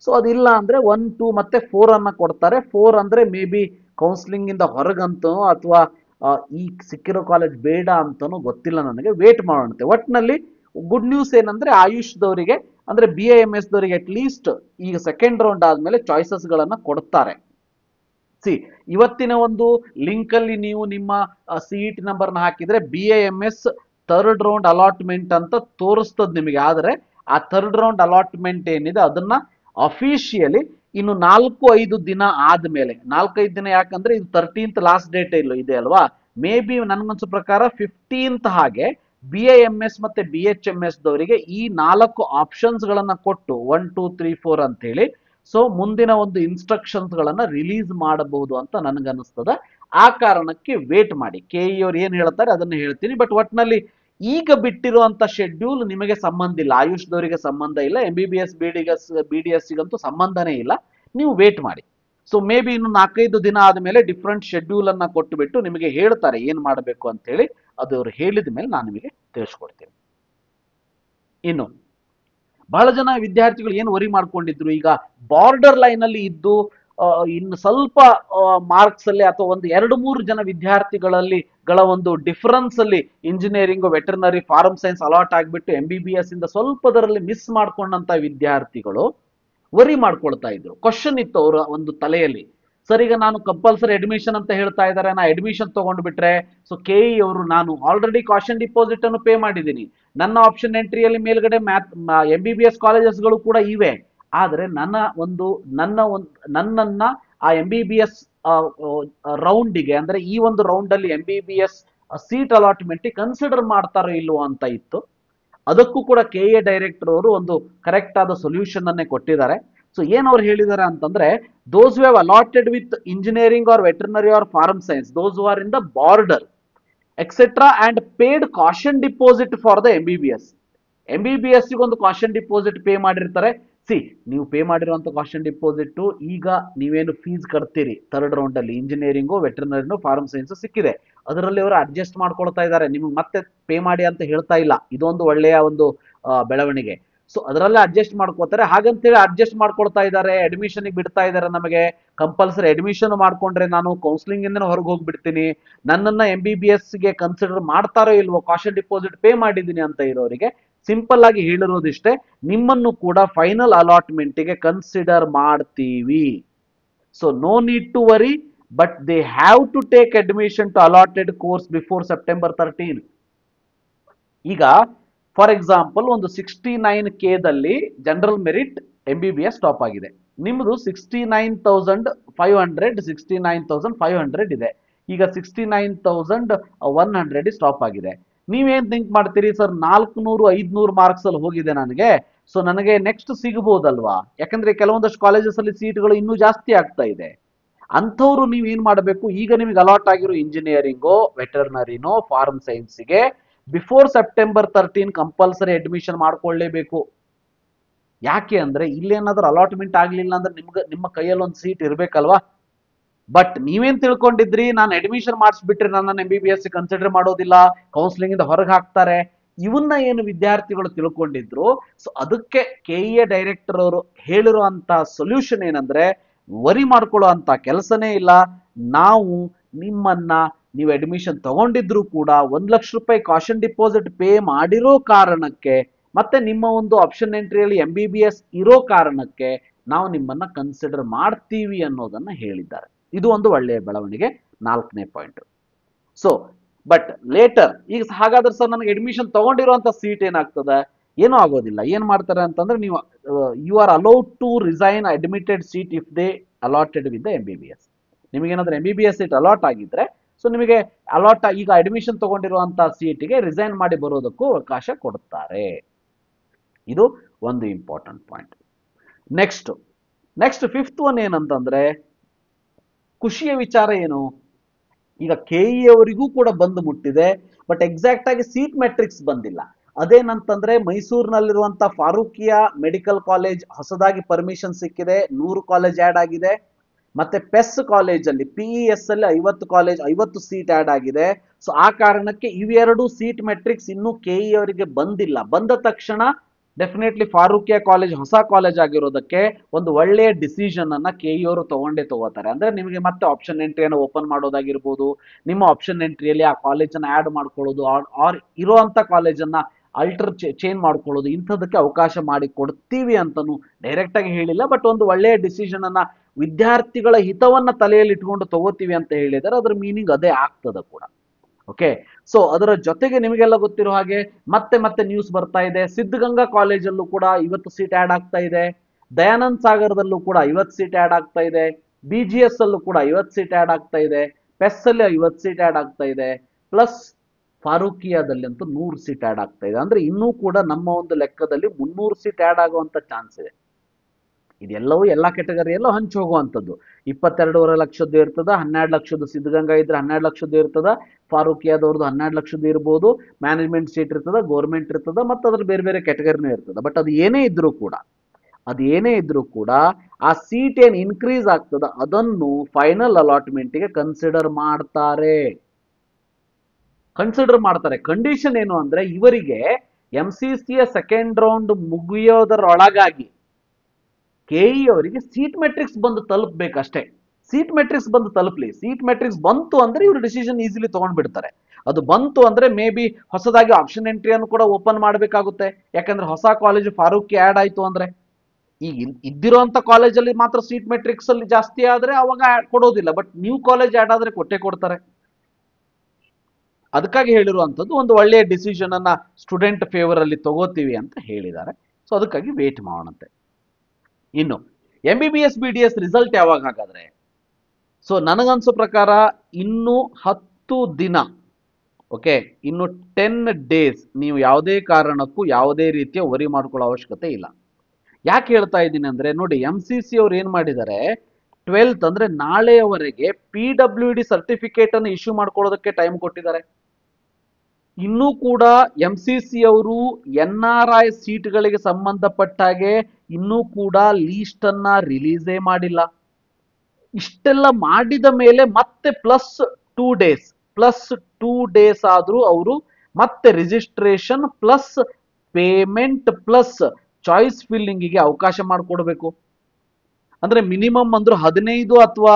ಅದಿಲ್ಲ ಅಂದ್ರೆ 1, 2 ಮತ್ತೆ 4 ಅನ್ನ ಕೊಡ್ತಾರೆ. 4 ಅಂದ್ರೆ ಮೇ ಬಿ ಕೌನ್ಸಿಲಿಂಗ್ ಇಂದ ಹೊರಗಂತನೋ ಅಥವಾ ಈ ಸಿಕ್ಕಿರೋ ಕಾಲೇಜ್ ಬೇಡ ಅಂತನೋ ಗೊತ್ತಿಲ್ಲ ನನಗೆ, ವೇಟ್ ಮಾಡೋಣಂತೆ. ಒಟ್ಟಿನಲ್ಲಿ ಗುಡ್ ನ್ಯೂಸ್ ಏನಂದ್ರೆ ಆಯುಷ್ದವರಿಗೆ ಅಂದ್ರೆ BAMS ದವರಿಗೆ ಅಟ್ ಲೀಸ್ಟ್ ಈಗ ಸೆಕೆಂಡ್ ರೌಂಡ್ ಆದ್ಮೇಲೆ ಚಾಯ್ಸಸ್ ಗಳನ್ನ ಕೊಡ್ತಾರೆ. ಇವತ್ತಿನ ಒಂದು ಲಿಂಕ್ ಅಲ್ಲಿ ನೀವು ನಿಮ್ಮ CET ನಂಬರ್ನ ಹಾಕಿದ್ರೆ BAMS ಥರ್ಡ್ ರೌಂಡ್ ಅಲಾಟ್ಮೆಂಟ್ ಅಂತ ತೋರಿಸ್ತದೆ ನಿಮಗೆ. ಆದ್ರೆ ಆ ಥರ್ಡ್ ರೌಂಡ್ ಅಲಾಟ್ಮೆಂಟ್ ಏನಿದೆ ಅದನ್ನ ಅಫಿಷಿಯಲಿ ಇನ್ನು 4-5 ದಿನ ಆದ್ಮೇಲೆ, 4-5 ದಿನ ಯಾಕಂದ್ರೆ ಇದು 13th ಲಾಸ್ಟ್ ಡೇಟ್ ಇದೆ ಅಲ್ವಾ, ಮೇ ಬಿ ನನ್ಗನ್ಸೋ ಪ್ರಕಾರ 15th ಹಾಗೆ BAMS ಮತ್ತೆ BHMS ದವರಿಗೆ ಈ 4 ಆಪ್ಷನ್ಸ್ ಗಳನ್ನ ಕೊಟ್ಟು 1, 2, 3, 4 ಅಂತ ಹೇಳಿ ಮುಂದಿನ ಒಂದು ಇನ್ಸ್ಟ್ರಕ್ಷನ್ಸ್ ಗಳನ್ನ ರಿಲೀಸ್ ಮಾಡಬಹುದು ಅಂತ ನನ್ಗನ್ನಿಸ್ತದೆ. ಆ ಕಾರಣಕ್ಕೆ ವೇಟ್ ಮಾಡಿ. ಕೆಇ ಅವ್ರು ಏನ್ ಹೇಳ್ತಾರೆ ಅದನ್ನ ಹೇಳ್ತೀನಿ. ಬಟ್ ಒಟ್ನಲ್ಲಿ ಈಗ ಬಿಟ್ಟಿರುವಂತ ಶೆಡ್ಯೂಲ್ ನಿಮಗೆ ಸಂಬಂಧ ಇಲ್ಲ, ಆಯುಷ್ದವರಿಗೆ ಸಂಬಂಧ ಇಲ್ಲ, MBBS BDS ಗಂತೂ ಸಂಬಂಧನೇ ಇಲ್ಲ. ನೀವು ವೇಟ್ ಮಾಡಿ. ಮೇ ಬಿ ಇನ್ನು 4-5 ದಿನ ಆದ್ಮೇಲೆ ಡಿಫ್ರೆಂಟ್ ಶೆಡ್ಯೂಲ್ ಅನ್ನ ಕೊಟ್ಟುಬಿಟ್ಟು ನಿಮಗೆ ಹೇಳ್ತಾರೆ ಏನ್ ಮಾಡಬೇಕು ಅಂತ ಹೇಳಿ. ಅದು ಅವ್ರು ಹೇಳಿದ ಮೇಲೆ ನಾನು ನಿಮಗೆ ತಿಳಿಸ್ಕೊಡ್ತೀನಿ. ಇನ್ನು ಬಹಳ ಜನ ವಿದ್ಯಾರ್ಥಿಗಳು ಏನು ವರಿ ಮಾಡ್ಕೊಂಡಿದ್ರು, ಈಗ ಬಾರ್ಡರ್ ಲೈನ್ ಅಲ್ಲಿ ಇದ್ದು ಇನ್ನು ಸ್ವಲ್ಪ ಮಾರ್ಕ್ಸ್ ಅಲ್ಲಿ ಅಥವಾ ಒಂದು 2-3 ಜನ ವಿದ್ಯಾರ್ಥಿಗಳಲ್ಲಿ ಒಂದು ಡಿಫರೆನ್ಸ್ ಅಲ್ಲಿ engineering, veterinary, farm science allot ಆಗಿಬಿಟ್ಟು MBBS ಇಂದ ಸ್ವಲ್ಪದರಲ್ಲಿ ಮಿಸ್ ಮಾಡ್ಕೊಂಡಂತ ವಿದ್ಯಾರ್ಥಿಗಳು ವರಿ ಮಾಡ್ಕೊಳ್ತಾ ಇದ್ರು. ಕ್ವಶನ್ ಇತ್ತು ಅವರ ಒಂದು ತಲೆಯಲ್ಲಿ, ಸರ್ ಈಗ ನಾನು ಕಂಪಲ್ಸರಿ ಅಡ್ಮಿಷನ್ ಅಂತ ಹೇಳ್ತಾ ಇದ್ದಾರೆ, ನಾ ಅಡ್ಮಿಷನ್ ತಗೊಂಡು ಬಿಟ್ರೆ, ಸೊ ಕೆಇ ಅವರು ನಾನು ಆಲ್ರೆಡಿ ಕಾಷನ್ ಡಿಪಾಸಿಟ್ ಅನ್ನು ಪೇ ಮಾಡಿದ್ದೀನಿ, ನನ್ನ ಆಪ್ಷನ್ ಎಂಟ್ರಿಯಲ್ಲಿ ಮೇಲ್ಗಡೆ MBBS ಕಾಲೇಜಸ್ಗಳು ಕೂಡ ಇವೆ, ಆದ್ರೆ ನನ್ನನ್ನ ಆ MBBS ರೌಂಡಿಗೆ ಅಂದ್ರೆ ಈ ಒಂದು ರೌಂಡ್ ಅಲ್ಲಿ MBBS ಸೀಟ್ ಅಲಾಟ್ಮೆಂಟ್ ಕನ್ಸಿಡರ್ ಮಾಡ್ತಾರೋ ಇಲ್ವೋ ಅಂತ ಇತ್ತು. ಅದಕ್ಕೂ ಕೂಡ ಕೆಎ ಡೈರೆಕ್ಟರ್ ಅವರು ಒಂದು ಕರೆಕ್ಟ್ ಆದ ಸೊಲ್ಯೂಷನ್ ಅನ್ನೇ ಕೊಟ್ಟಿದ್ದಾರೆ. ಸೊ ಏನ್ ಅವ್ರು ಹೇಳಿದ್ದಾರೆ ಅಂತಂದ್ರೆ, those who have allotted with engineering or veterinary or farm science, those who are in the border etcetera and paid caution deposit for the MBBS ಒಂದು ಕಾಷನ್ ಡಿಪಾಸಿಟ್ ಪೇ ಮಾಡಿರ್ತಾರೆ. ನೀವು ಪೇ ಮಾಡಿರುವಂತ ಕಾಷನ್ ಡಿಪಾಸಿಟ್ ಈಗ ನೀವೇನು fees ಕಟ್ತೀರಿ third round ಅಲ್ಲಿ engineering ವೆಟರ್ನರಿನೋ farm science ಸಿಕ್ಕಿದೆ, ಅದರಲ್ಲಿ ಅವರು ಅಡ್ಜಸ್ಟ್ ಮಾಡ್ಕೊಳ್ತಾ ಇದ್ದಾರೆ, ನಿಮ್ಗೆ ಮತ್ತೆ ಪೇ ಮಾಡಿ ಅಂತ ಹೇಳ್ತಾ ಇಲ್ಲ. ಇದೊಂದು ಒಳ್ಳೆಯ ಒಂದು ಬೆಳವಣಿಗೆ. ಸೊ ಅದರಲ್ಲೇ ಅಡ್ಜಸ್ಟ್ ಮಾಡ್ಕೋತಾರೆ, ಹಾಗಂತೇಳಿ ಅಡ್ಜಸ್ಟ್ ಮಾಡ್ಕೊಳ್ತಾ ಇದ್ದಾರೆ, ಅಡ್ಮಿಷನ್ ಬಿಡ್ತಾ ಇದ್ದಾರೆ. ನಮಗೆ ಕಂಪಲ್ಸರಿ ಅಡ್ಮಿಷನ್ ಮಾಡ್ಕೊಂಡ್ರೆ ನಾನು ಕೌನ್ಸಿಲಿಂಗ್ ಇಂದ ಹೊರಗೆ ಹೋಗ್ಬಿಡ್ತೀನಿ, ನನ್ನನ್ನ MBBS ಗೆ ಕನ್ಸಿಡರ್ ಮಾಡ್ತಾರೋ ಇಲ್ವೋ, ಕಾಷನ್ ಡಿಪಾಸಿಟ್ ಪೇ ಮಾಡಿದ್ದೀನಿ ಅಂತ ಇರೋರಿಗೆ ಸಿಂಪಲ್ ಆಗಿ ಹೇಳಿರೋದಿಷ್ಟೇ, ನಿಮ್ಮನ್ನು ಕೂಡ ಫೈನಲ್ ಅಲಾಟ್ಮೆಂಟ್ ಗೆ ಕನ್ಸಿಡರ್ ಮಾಡ್ತೀವಿ. So no need to worry, but they have to take admission to allotted course before September 13. ಈಗ ಫಾರ್ ಎಕ್ಸಾಂಪಲ್ ಒಂದು 69K ದಲ್ಲಿ ಜನರಲ್ ಮೆರಿಟ್ MBBS ಟಾಪ್ ಆಗಿದೆ, ನಿಮ್ಮದು 69,500 ಇದೆ, ಈಗ 69,100 ಸ್ಟಾಪ್ ಆಗಿದೆ. ನೀವೇನ್ ಥಿಂಕ್ ಮಾಡ್ತೀರಿ, ಸರ್ 400-500 ಮಾರ್ಕ್ಸ್ ಅಲ್ಲಿ ಹೋಗಿದೆ ನನಗೆ, ಸೊ ನನಗೆ ನೆಕ್ಸ್ಟ್ ಸಿಗಬಹುದಲ್ವಾ, ಯಾಕಂದ್ರೆ ಕೆಲವೊಂದಷ್ಟು ಕಾಲೇಜಸ್ ಅಲ್ಲಿ ಸೀಟ್ಗಳು ಇನ್ನೂ ಜಾಸ್ತಿ ಆಗ್ತಾ ಇದೆ. ಅಂಥವ್ರು ನೀವೇನ್ ಮಾಡಬೇಕು, ಈಗ ನಿಮಗೆ ಅಲಾಟ್ ಆಗಿರೋ ಇಂಜಿನಿಯರಿಂಗೋ ವೆಟರ್ನರಿನೋ ಫಾರ್ಮ್ ಸೈನ್ಸ್ಗೆ ಬಿಫೋರ್ September 13 ಕಂಪಲ್ಸರಿ ಅಡ್ಮಿಷನ್ ಮಾಡ್ಕೊಳ್ಳೇಬೇಕು. ಯಾಕೆ ಅಂದ್ರೆ ಇಲ್ಲೇನಾದ್ರೂ ಅಲಾಟ್ಮೆಂಟ್ ಆಗ್ಲಿಲ್ಲ ಅಂದ್ರೆ ನಿಮ್ಮ ಕೈಯಲ್ಲಿ ಒಂದು ಸೀಟ್ ಇರ್ಬೇಕಲ್ವಾ. ಬಟ್ ನೀವೇನ್ ತಿಳ್ಕೊಂಡಿದ್ರಿ, ನಾನು ಅಡ್ಮಿಷನ್ ಮಾಡಿಸ್ಬಿಟ್ರೆ ನನ್ನ MBBS ಕನ್ಸಿಡರ್ ಮಾಡೋದಿಲ್ಲ, ಕೌನ್ಸಿಲಿಂಗ್ ಇಂದ ಹೊರಗೆ ಹಾಕ್ತಾರೆ, ಇವನ್ನ ಏನು ವಿದ್ಯಾರ್ಥಿಗಳು ತಿಳ್ಕೊಂಡಿದ್ರು. ಸೊ ಅದಕ್ಕೆ ಕೆಇಎ ಡೈರೆಕ್ಟರ್ ಅವರು ಹೇಳಿರುವಂತ ಸೊಲ್ಯೂಷನ್ ಏನಂದ್ರೆ, ವರಿ ಮಾಡ್ಕೊಳ್ಳೋ ಅಂತ ಕೆಲಸನೇ ಇಲ್ಲ, ನಾವು ನೀವು ಅಡ್ಮಿಷನ್ ತಗೊಂಡಿದ್ರು ಕೂಡ 1 ಲಕ್ಷ ರೂಪಾಯಿ ಕಾಷನ್ ಡಿಪಾಸಿಟ್ ಪೇ ಮಾಡಿರೋ ಕಾರಣಕ್ಕೆ, ಮತ್ತೆ ನಿಮ್ಮ ಒಂದು ಆಪ್ಷನ್ ಎಂಟ್ರಿಯಲ್ಲಿ MBBS ಇರೋ ಕಾರಣಕ್ಕೆ ನಾವು ನಿಮ್ಮನ್ನ ಕನ್ಸಿಡರ್ ಮಾಡ್ತೀವಿ ಅನ್ನೋದನ್ನ ಹೇಳಿದ್ದಾರೆ. ಇದು ಒಂದು ಒಳ್ಳೆಯ ಬೆಳವಣಿಗೆ. 4ನೇ ಪಾಯಿಂಟ್. ಸೊ ಬಟ್ ಲೇಟರ್ ಈಗ ಹಾಗಾದ್ರೆ ಸರ್ ನನಗೆ ಅಡ್ಮಿಷನ್ ತಗೊಂಡಿರುವಂತ ಸೀಟ್ ಏನಾಗ್ತದೆ, ಏನೂ ಆಗೋದಿಲ್ಲ. ಏನ್ ಮಾಡ್ತಾರೆ ಅಂತಂದ್ರೆ, ನೀವು you are allowed to resign admitted seat if they allotted with the MBBS. ನಿಮಗೇನಾದ್ರೂ MBBS ಸೀಟ್ ಅಲಾಟ್ ಆಗಿದ್ರೆ, ಸೊ ನಿಮಗೆ ಈಗ ಅಡ್ಮಿಷನ್ ತಗೊಂಡಿರುವಂತ ಸೀಟಿಗೆ ರಿಸೈನ್ ಮಾಡಿ ಬರೋದಕ್ಕೂ ಅವಕಾಶ ಕೊಡುತ್ತಾರೆ. ಇದು ಒಂದು important point. Next 5th one ಏನಂತಂದ್ರೆ, ಖುಷಿಯ ವಿಚಾರ ಏನು, ಈಗ ಕೆಇ ಅವರಿಗೂ ಕೂಡ ಬಂದು ಮುಟ್ಟಿದೆ, ಬಟ್ ಎಕ್ಸಾಕ್ಟ್ ಆಗಿ ಸೀಟ್ ಮೆಟ್ರಿಕ್ಸ್ ಬಂದಿಲ್ಲ. ಅದೇನಂತಂದ್ರೆ, ಮೈಸೂರಿನಲ್ಲಿರುವಂತ ಫಾರೂಕಿಯಾ ಮೆಡಿಕಲ್ ಕಾಲೇಜ್ ಹೊಸದಾಗಿ ಪರ್ಮಿಷನ್ ಸಿಕ್ಕಿದೆ, 100 ಕಾಲೇಜ್ ಆಡ್ ಆಗಿದೆ. ಮತ್ತೆ ಪೆಸ್ ಕಾಲೇಜ್ ಅಲ್ಲಿ PES ಅಲ್ಲಿ 50 ಸೀಟ್ ಆಡ್ ಆಗಿದೆ. ಸೊ ಆ ಕಾರಣಕ್ಕೆ ಇವೆರಡು ಸೀಟ್ ಮೆಟ್ರಿಕ್ಸ್ ಇನ್ನೂ ಕೆಇ ಅವರಿಗೆ ಬಂದಿಲ್ಲ. ಬಂದ ತಕ್ಷಣ ಡೆಫಿನೆಟ್ಲಿ ಫಾರೂಕಿಯಾ ಕಾಲೇಜ್ ಹೊಸ ಕಾಲೇಜ್ ಆಗಿರೋದಕ್ಕೆ ಒಂದು ಒಳ್ಳೆಯ ಡಿಸಿಷನ್ ಅನ್ನ ಕೆಇ ಅವರು ತಗೋತಾರೆ. ಅಂದ್ರೆ ನಿಮಗೆ ಮತ್ತೆ ಆಪ್ಷನ್ ಎಂಟ್ರಿಯನ್ನು ಓಪನ್ ಮಾಡೋದಾಗಿರ್ಬೋದು, ನಿಮ್ಮ ಆಪ್ಷನ್ ಎಂಟ್ರಿಯಲ್ಲಿ ಆ ಕಾಲೇಜನ್ನು ಆಡ್ ಮಾಡ್ಕೊಳ್ಳೋದು, ಆರ್ ಇರುವಂತ ಕಾಲೇಜನ್ನ ಚೇಂಜ್ ಮಾಡ್ಕೊಳ್ಳೋದು, ಇಂಥದಕ್ಕೆ ಅವಕಾಶ ಮಾಡಿ ಕೊಡ್ತೀವಿ ಅಂತನೂ ಡೈರೆಕ್ಟ್ ಆಗಿ ಹೇಳಿಲ್ಲ. ಬಟ್ ಒಂದು ಒಳ್ಳೆಯ ಡಿಸಿಷನ್ ಅನ್ನ ವಿದ್ಯಾರ್ಥಿಗಳ ಹಿತವನ್ನ ತಲೆಯಲ್ಲಿ ಇಟ್ಕೊಂಡು ತಗೋತೀವಿ ಅಂತ ಹೇಳಿದರೆ ಅದರ ಮೀನಿಂಗ್ ಅದೇ ಆಗ್ತದ ಕೂಡ. ಓಕೆ, ಸೊ ಅದರ ಜೊತೆಗೆ ನಿಮಗೆಲ್ಲ ಗೊತ್ತಿರೋ ಹಾಗೆ ಮತ್ತೆ ನ್ಯೂಸ್ ಬರ್ತಾ ಇದೆ, ಸಿದ್ಧಗಂಗಾ ಕಾಲೇಜಲ್ಲೂ ಕೂಡ 50 ಸೀಟ್ ಆಡ್ ಆಗ್ತಾ ಇದೆ, ದಯಾನಂದ್ ಸಾಗರದಲ್ಲೂ ಕೂಡ 50 ಸೀಟ್ ಆಡ್ ಆಗ್ತಾ ಇದೆ, BGS ಅಲ್ಲೂ ಕೂಡ 50 ಸೀಟ್ ಆಡ್ ಆಗ್ತಾ ಇದೆ, ಪೆಸ್ ಅಲ್ಲಿ 50 ಸೀಟ್ ಆಡ್ ಆಗ್ತಾ ಇದೆ, ಪ್ಲಸ್ ಫಾರೂಕಿಯಾದಲ್ಲಿ ಅಂತೂ 100 ಸೀಟ್ ಆಡ್ ಆಗ್ತಾ ಇದೆ. ಅಂದ್ರೆ ಇನ್ನೂ ಕೂಡ ನಮ್ಮ ಒಂದು ಲೆಕ್ಕದಲ್ಲಿ 300 ಸೀಟ್ ಆಡ್ ಆಗುವಂತ ಚಾನ್ಸ್ ಇದೆ. ಇದೆಲ್ಲವೂ ಎಲ್ಲಾ ಕೆಟಗರಿಯಲ್ಲೂ ಹಂಚಿ ಹೋಗುವಂಥದ್ದು. 22.5 ಲಕ್ಷದ್ದು ಇರ್ತದ, 12 ಲಕ್ಷದ್ದು ಸಿದ್ಧಗಂಗಾ ಇದ್ರೆ 12 ಲಕ್ಷದ್ದು ಇರ್ತದ, ಫಾರೂಕಿಯಾದವ್ರದ್ದು 12 ಲಕ್ಷದ್ದು ಇರ್ಬೋದು, ಮ್ಯಾನೇಜ್ಮೆಂಟ್ ಸೀಟ್ ಇರ್ತದ, ಗೌರ್ಮೆಂಟ್ ಇರ್ತದ, ಮತ್ತು ಅದ್ರ ಬೇರೆ ಕೆಟಗರಿನೂ ಇರ್ತದ. ಬಟ್ ಅದು ಏನೇ ಇದ್ರೂ ಕೂಡ ಆ ಸೀಟ್ ಏನ್ ಇನ್ಕ್ರೀಸ್ ಆಗ್ತದ ಅದನ್ನು ಫೈನಲ್ ಅಲಾಟ್ಮೆಂಟ್ಗೆ ಕನ್ಸಿಡರ್ ಮಾಡ್ತಾರೆ. ಕಂಡೀಷನ್ ಏನು ಅಂದ್ರೆ, ಇವರಿಗೆ MCCಯ ಸೆಕೆಂಡ್ ರೌಂಡ್ ಮುಗಿಯೋದರೊಳಗಾಗಿ ಕೆಇ ಅವರಿಗೆ ಸೀಟ್ ಮೆಟ್ರಿಕ್ಸ್ ಬಂದು ತಲುಪಬೇಕಷ್ಟೇ. ಸೀಟ್ ಮೆಟ್ರಿಕ್ಸ್ ಬಂದು ತಲುಪಲಿ. ಸೀಟ್ ಮೆಟ್ರಿಕ್ಸ್ ಬಂತು ಅಂದ್ರೆ ಇವರು ಡಿಸಿಷನ್ ಈಸಿಲಿ ತಗೊಂಡ್ಬಿಡ್ತಾರೆ. ಅದು ಬಂತು ಅಂದ್ರೆ ಮೇ ಬಿ ಹೊಸದಾಗಿ ಆಪ್ಷನ್ ಎಂಟ್ರಿಯನ್ನು ಕೂಡ ಓಪನ್ ಮಾಡಬೇಕಾಗುತ್ತೆ. ಯಾಕಂದ್ರೆ ಹೊಸ ಕಾಲೇಜು ಫಾರೂಕಿ ಆಡ್ ಆಯ್ತು ಅಂದ್ರೆ ಈಗ ಇದ್ದಿರೋಂಥ ಕಾಲೇಜಲ್ಲಿ ಮಾತ್ರ ಸೀಟ್ ಮೆಟ್ರಿಕ್ಸ್ ಅಲ್ಲಿ ಜಾಸ್ತಿ ಆದ್ರೆ ಅವಾಗ ಕೊಡೋದಿಲ್ಲ, ಬಟ್ ನ್ಯೂ ಕಾಲೇಜ್ ಆಡ್ ಆದ್ರೆ ಕೊಟ್ಟೆ ಕೊಡ್ತಾರೆ. ಅದಕ್ಕಾಗಿ ಹೇಳಿರುವಂಥದ್ದು ಒಂದು ಒಳ್ಳೆಯ ಡಿಸಿಷನ್ ಅನ್ನ ಸ್ಟೂಡೆಂಟ್ ಫೇವರ್ ಅಲ್ಲಿ ತಗೋತೀವಿ ಅಂತ ಹೇಳಿದ್ದಾರೆ. ಸೊ ಅದಕ್ಕಾಗಿ ವೇಟ್ ಮಾಡೋಣಂತೆ. ಇನ್ನು MBBS BDS ರಿಸಲ್ಟ್ ಯಾವಾಗ ಹಾಗಾದ್ರೆ? ಸೊ ನನಗನ್ಸೋ ಪ್ರಕಾರ ಇನ್ನು 10 ದಿನ, ಓಕೆ, ಇನ್ನು 10 ಡೇಸ್ ನೀವು ಯಾವುದೇ ಕಾರಣಕ್ಕೂ ಯಾವುದೇ ರೀತಿಯ ವರಿ ಮಾಡ್ಕೊಳ್ಳೋ ಅವಶ್ಯಕತೆ ಇಲ್ಲ. ಯಾಕೆ ಹೇಳ್ತಾ ಇದ್ದೀನಿ ಅಂದ್ರೆ, ನೋಡಿ MCC ಅವ್ರು ಏನ್ ಮಾಡಿದ್ದಾರೆ, 12th ಅಂದ್ರೆ ನಾಳೆಯವರೆಗೆ PWD ಸರ್ಟಿಫಿಕೇಟ್ ಅನ್ನು ಇಶ್ಯೂ ಮಾಡ್ಕೊಳ್ಳೋದಕ್ಕೆ ಟೈಮ್ ಕೊಟ್ಟಿದ್ದಾರೆ. ಇನ್ನೂ ಕೂಡ MCC ಅವರು NRI ಸೀಟ್ಗಳಿಗೆ ಸಂಬಂಧಪಟ್ಟ ಹಾಗೆ ಇನ್ನೂ ಕೂಡ ಲೀಸ್ಟ್ ಅನ್ನ ರಿಲೀಸೇ ಮಾಡಿಲ್ಲ. ಇಷ್ಟೆಲ್ಲ ಮಾಡಿದ ಮೇಲೆ ಮತ್ತೆ +2 ಡೇಸ್ ಆದ್ರೂ ಅವರು ಮತ್ತೆ registration plus payment plus choice ಫಿಲ್ಲಿಂಗಿಗೆ ಅವಕಾಶ ಮಾಡಿಕೊಡ್ಬೇಕು. ಅಂದ್ರೆ ಮಿನಿಮಮ್ ಅಂದ್ರೆ 15 ಅಥವಾ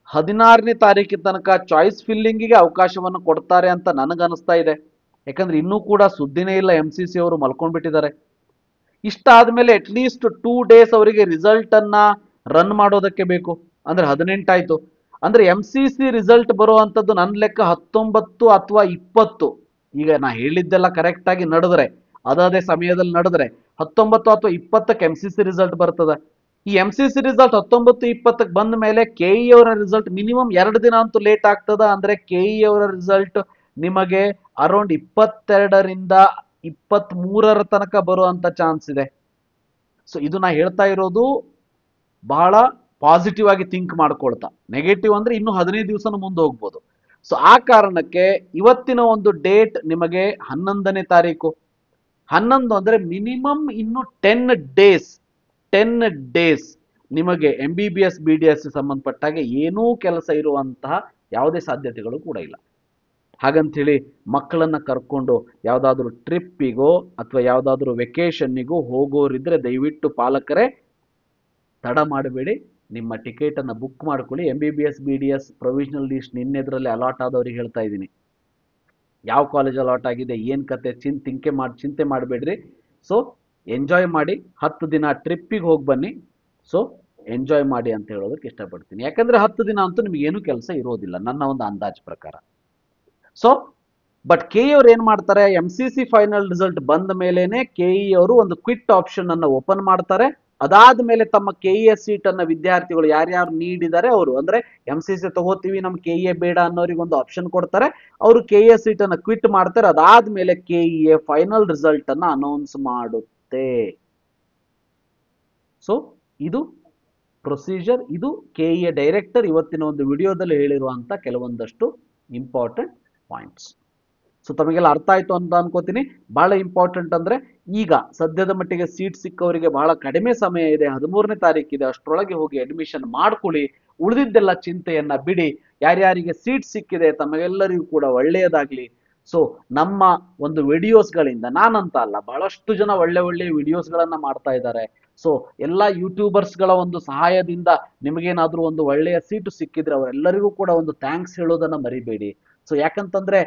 16ನೇ ತಾರೀಕಿನ ತನಕ ಚಾಯ್ಸ್ ಫಿಲ್ಲಿಂಗಿಗೆ ಅವಕಾಶವನ್ನು ಕೊಡ್ತಾರೆ ಅಂತ ನನಗನ್ನಿಸ್ತಾ ಇದೆ. ಯಾಕಂದ್ರೆ ಇನ್ನೂ ಕೂಡ ಸುದ್ದಿನೇ ಇಲ್ಲ, MCC ಅವರು ಮಲ್ಕೊಂಡ್ಬಿಟ್ಟಿದ್ದಾರೆ. ಇಷ್ಟಾದ್ಮೇಲೆ ಅಟ್ಲೀಸ್ಟ್ 2 ಡೇಸ್ ಅವರಿಗೆ ರಿಸಲ್ಟ್ ಅನ್ನ ರನ್ ಮಾಡೋದಕ್ಕೆ ಬೇಕು. ಅಂದ್ರೆ 18 ಆಯ್ತು ಅಂದ್ರೆ MCC ರಿಸಲ್ಟ್ ಬರುವಂತದ್ದು ನನ್ನ ಲೆಕ್ಕ 19 ಅಥವಾ 20. ಈಗ ನಾ ಹೇಳಿದ್ದೆಲ್ಲ ಕರೆಕ್ಟ್ ಆಗಿ ನಡೆದ್ರೆ, ಅದೇ ಸಮಯದಲ್ಲಿ ನಡೆದ್ರೆ 19 ಅಥವಾ 20ಕ್ಕೆ MCC ರಿಸಲ್ಟ್ ಬರ್ತದೆ. ಈ MCC ರಿಸಲ್ಟ್ 19-20ಕ್ಕೆ ಬಂದ ಮೇಲೆ KE ಅವರ ರಿಸಲ್ಟ್ ಮಿನಿಮಮ್ 2 ದಿನ ಅಂತೂ ಲೇಟ್ ಆಗ್ತದ. ಅಂದ್ರೆ KE ಅವರ ರಿಸಲ್ಟ್ ನಿಮಗೆ ಅರೌಂಡ್ 22ರಿಂದ 23ರ ತನಕ ಬರುವಂತ ಚಾನ್ಸ್ ಇದೆ. ಸೊ ಇದು ನಾ ಹೇಳ್ತಾ ಇರೋದು ಬಹಳ ಪಾಸಿಟಿವ್ ಆಗಿ ಥಿಂಕ್ ಮಾಡ್ಕೊಳ್ತಾ. ನೆಗೆಟಿವ್ ಅಂದ್ರೆ ಇನ್ನು 15 ದಿವಸನ ಮುಂದೆ ಹೋಗ್ಬೋದು. ಸೊ ಆ ಕಾರಣಕ್ಕೆ ಇವತ್ತಿನ ಒಂದು ಡೇಟ್ ನಿಮಗೆ 11ನೇ ತಾರೀಕು. 11 ಅಂದ್ರೆ ಮಿನಿಮಮ್ ಇನ್ನು 10 ಡೇಸ್ ನಿಮಗೆ MBBS BDS ಸಂಬಂಧಪಟ್ಟಾಗೆ ಏನೂ ಕೆಲಸ ಇರುವಂತಹ ಯಾವುದೇ ಸಾಧ್ಯತೆಗಳು ಕೂಡ ಇಲ್ಲ. ಹಾಗಂತೇಳಿ ಮಕ್ಕಳನ್ನ ಕರ್ಕೊಂಡು ಯಾವುದಾದ್ರೂ ಟ್ರಿಪ್ಪಿಗೋ ಅಥವಾ ಯಾವುದಾದ್ರೂ ವೆಕೇಶನ್ನಿಗೋ ಹೋಗೋರಿದ್ರೆ ದಯವಿಟ್ಟು ಪಾಲಕರೇ ತಡ ಮಾಡಬೇಡಿ, ನಿಮ್ಮ ಟಿಕೆಟ್ ಅನ್ನು ಬುಕ್ ಮಾಡ್ಕೊಳ್ಳಿ. MBBS BDS ಪ್ರೊವಿಷನಲ್ ಲಿಸ್ಟ್ ನಿನ್ನೆದ್ರಲ್ಲಿ ಅಲಾಟ್ ಆದವ್ರಿಗೆ ಹೇಳ್ತಾ ಇದ್ದೀನಿ, ಯಾವ ಕಾಲೇಜ್ ಅಲಾಟ್ ಆಗಿದೆ ಏನು ಕತೆ ಚಿಂತೆ ಮಾಡಬೇಡ್ರಿ. ಸೊ ಎಂಜಾಯ್ ಮಾಡಿ, 10 ದಿನ ಟ್ರಿಪ್ಪಿಗೆ ಹೋಗಿ ಬನ್ನಿ. ಸೊ ಎಂಜಾಯ್ ಮಾಡಿ ಅಂತ ಹೇಳೋದಕ್ಕೆ ಇಷ್ಟಪಡ್ತೀನಿ. ಯಾಕಂದ್ರೆ 10 ದಿನ ಅಂತೂ ನಿಮ್ಗೆ ಏನೂ ಕೆಲಸ ಇರೋದಿಲ್ಲ ನನ್ನ ಒಂದು ಅಂದಾಜು ಪ್ರಕಾರ. ಸೊ ಬಟ್ KE ಅವ್ರು ಏನ್ ಮಾಡ್ತಾರೆ, MCC ಫೈನಲ್ ರಿಸಲ್ಟ್ ಬಂದ ಮೇಲೇನೆ KE ಅವರು ಒಂದು ಕ್ವಿಟ್ ಆಪ್ಷನ್ ಅನ್ನ ಓಪನ್ ಮಾಡ್ತಾರೆ. ಅದಾದ್ಮೇಲೆ ತಮ್ಮ KES ಸೀಟ್ ಅನ್ನ ವಿದ್ಯಾರ್ಥಿಗಳು ಯಾರ್ಯಾರು ನೀಡಿದ್ದಾರೆ ಅವರು, ಅಂದ್ರೆ MCC ತಗೋತೀವಿ ನಮ್ KE ಬೇಡ ಅನ್ನೋರಿಗೆ ಒಂದು ಆಪ್ಷನ್ ಕೊಡ್ತಾರೆ. ಅವರು KES ಸೀಟ್ ಅನ್ನ ಕ್ವಿಟ್ ಮಾಡ್ತಾರೆ. ಅದಾದ್ಮೇಲೆ KE ಫೈನಲ್ ರಿಸಲ್ಟ್ ಅನ್ನ ಅನೌನ್ಸ್ ಮಾಡುತ್ತೆ. ಸೊ ಇದು ಪ್ರೊಸೀಜರ್, ಇದು KE ಡೈರೆಕ್ಟರ್ ಇವತ್ತಿನ ಒಂದು ವಿಡಿಯೋದಲ್ಲಿ ಹೇಳಿರುವಂತ ಕೆಲವೊಂದಷ್ಟು ಇಂಪಾರ್ಟೆಂಟ್ ಪಾಯಿಂಟ್ಸ್. ಸೊ ತಮಗೆಲ್ಲ ಅರ್ಥ ಆಯ್ತು ಅಂತ ಅನ್ಕೋತೀನಿ. ಬಹಳ ಇಂಪಾರ್ಟೆಂಟ್ ಅಂದ್ರೆ ಈಗ ಸದ್ಯದ ಮಟ್ಟಿಗೆ ಸೀಟ್ ಸಿಕ್ಕವರಿಗೆ ಬಹಳ ಕಡಿಮೆ ಸಮಯ ಇದೆ, 13ನೇ ತಾರೀಕಿದೆ, ಅಷ್ಟರೊಳಗೆ ಹೋಗಿ ಅಡ್ಮಿಷನ್ ಮಾಡ್ಕೊಳ್ಳಿ. ಉಳಿದಿದ್ದೆಲ್ಲ ಚಿಂತೆಯನ್ನ ಬಿಡಿ. ಯಾರ್ಯಾರಿಗೆ ಸೀಟ್ ಸಿಕ್ಕಿದೆ ತಮಗೆಲ್ಲರಿಗೂ ಕೂಡ ಒಳ್ಳೆಯದಾಗ್ಲಿ. ಸೊ ನಮ್ಮ ಒಂದು ವಿಡಿಯೋಸ್ಗಳಿಂದ, ನಾನಂತ ಅಲ್ಲ, ಬಹಳಷ್ಟು ಜನ ಒಳ್ಳೆ ವಿಡಿಯೋಸ್ಗಳನ್ನ ಮಾಡ್ತಾ ಇದ್ದಾರೆ. ಸೊ ಎಲ್ಲ ಯೂಟ್ಯೂಬರ್ಸ್ಗಳ ಒಂದು ಸಹಾಯದಿಂದ ನಿಮಗೇನಾದ್ರೂ ಒಂದು ಒಳ್ಳೆಯ ಸೀಟು ಸಿಕ್ಕಿದ್ರೆ ಅವರೆಲ್ಲರಿಗೂ ಕೂಡ ಒಂದು ಥ್ಯಾಂಕ್ಸ್ ಹೇಳೋದನ್ನ ಮರಿಬೇಡಿ. ಸೊ ಯಾಕಂತಂದ್ರೆ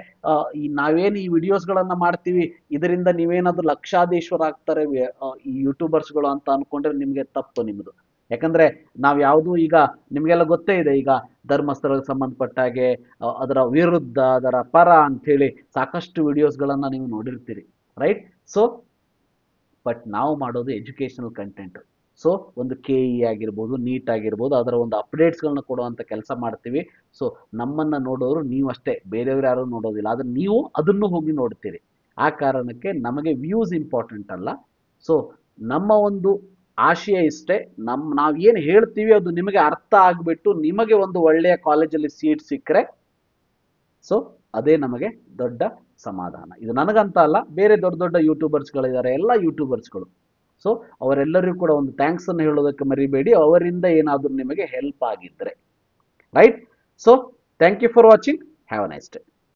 ನಾವೇನು ಈ ವಿಡಿಯೋಸ್ಗಳನ್ನ ಮಾಡ್ತೀವಿ ಇದರಿಂದ ನೀವೇನಾದ್ರೂ ಲಕ್ಷಾಧೀಶ್ವರ ಆಗ್ತಾರೆ ಈ ಯೂಟ್ಯೂಬರ್ಸ್ಗಳು ಅಂತ ಅನ್ಕೊಂಡ್ರೆ ನಿಮ್ಗೆ ತಪ್ಪು ನಿಮ್ಮದು. ಯಾಕಂದ್ರೆ ನಾವ್ ಯಾವುದು ಈಗ ನಿಮ್ಗೆಲ್ಲ ಗೊತ್ತೇ ಇದೆ, ಈಗ ಧರ್ಮಸ್ಥಳಕ್ಕೆ ಸಂಬಂಧಪಟ್ಟ ಹಾಗೆ ಅದರ ವಿರುದ್ಧ ಅದರ ಪರ ಅಂತೇಳಿ ಸಾಕಷ್ಟು ವಿಡಿಯೋಸ್ಗಳನ್ನ ನೀವು ನೋಡಿರ್ತೀರಿ, ರೈಟ್? ಸೊ ಬಟ್ ನಾವು ಮಾಡೋದು ಎಜುಕೇಶನಲ್ ಕಂಟೆಂಟ್. ಸೊ ಒಂದು KE ಆಗಿರ್ಬೋದು, ನೀಟ್ ಆಗಿರ್ಬೋದು, ಅದರ ಒಂದು ಅಪ್ಡೇಟ್ಸ್ಗಳನ್ನ ಕೊಡುವಂಥ ಕೆಲಸ ಮಾಡ್ತೀವಿ. ಸೊ ನಮ್ಮನ್ನ ನೋಡೋರು ನೀವು ಅಷ್ಟೇ, ಬೇರೆಯವ್ರು ಯಾರು ನೋಡೋದಿಲ್ಲ. ಆದ್ರೆ ನೀವು ಅದನ್ನು ಹೋಗಿ ನೋಡ್ತೀರಿ. ಆ ಕಾರಣಕ್ಕೆ ನಮಗೆ ವ್ಯೂಸ್ ಇಂಪಾರ್ಟೆಂಟ್ ಅಲ್ಲ. ಸೊ ನಮ್ಮ ಒಂದು ಆಶಯ ಇಷ್ಟೇ, ನಾವೇನು ಹೇಳ್ತೀವಿ ಅದು ನಿಮಗೆ ಅರ್ಥ ಆಗ್ಬಿಟ್ಟು ನಿಮಗೆ ಒಂದು ಒಳ್ಳೆಯ ಕಾಲೇಜಲ್ಲಿ ಸೀಟ್ ಸಿಕ್ಕರೆ ಸೊ ಅದೇ ನಮಗೆ ದೊಡ್ಡ ಸಮಾಧಾನ. ಇದು ನನಗಂತ ಅಲ್ಲ, ಬೇರೆ ದೊಡ್ಡ ಯೂಟ್ಯೂಬರ್ಸ್ಗಳಿದ್ದಾರೆ, ಎಲ್ಲ ಯೂಟ್ಯೂಬರ್ಸ್ಗಳು. ಸೊ ಅವರೆಲ್ಲರಿಗೂ ಕೂಡ ಒಂದು ಥ್ಯಾಂಕ್ಸ್ ಅನ್ನು ಹೇಳೋದಕ್ಕೆ ಮರಿಬೇಡಿ, ಅವರಿಂದ ಏನಾದರೂ ನಿಮಗೆ ಹೆಲ್ಪ್ ಆಗಿದ್ರೆ, right? So thank you for watching, have a nice day.